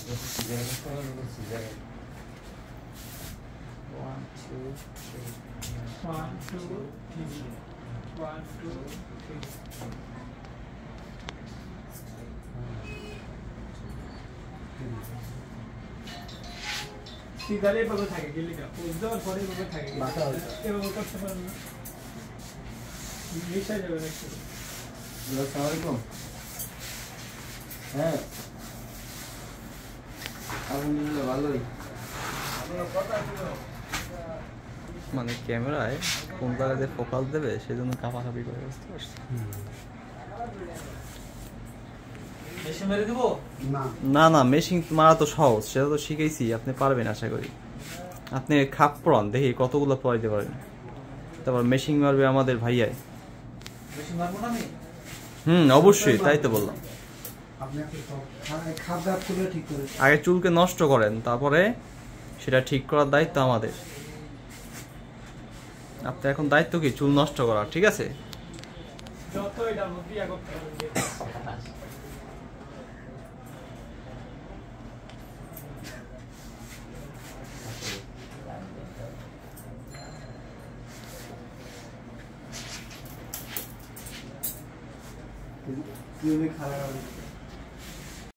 সিজারে এভাবে থাকে গেলে উদ্ধার পরে এভাবে থাকে এভাবে করতে পারেন না মিশে যাবে একটু। আসসালামু আলাইকুম। হ্যাঁ আলহামদুলিল্লাহ ভালোই। মানে ক্যামেরায় কোন জায়গায় ফোকাস দেবে সেজন্য কাপাকাপি করে বুঝতে পারছি। না না মেশিন মারা তো সহজ, সেটা তো শিখেছি, আপনি পারবেন আশা করি। আপনি খাপ পড়ান দেখি কতগুলো পড়াইতে পারেন, তারপর মেশিন মারবে আমাদের ভাইয়ায়। অবশ্যই, তাই তো বললাম। আগে চুলকে নষ্ট করেন, তারপরে সেটা ঠিক করার দায়িত্ব আমাদের। আপনার এখন দায়িত্ব কি চুল নষ্ট করা, ঠিক আছে? কি খারাপ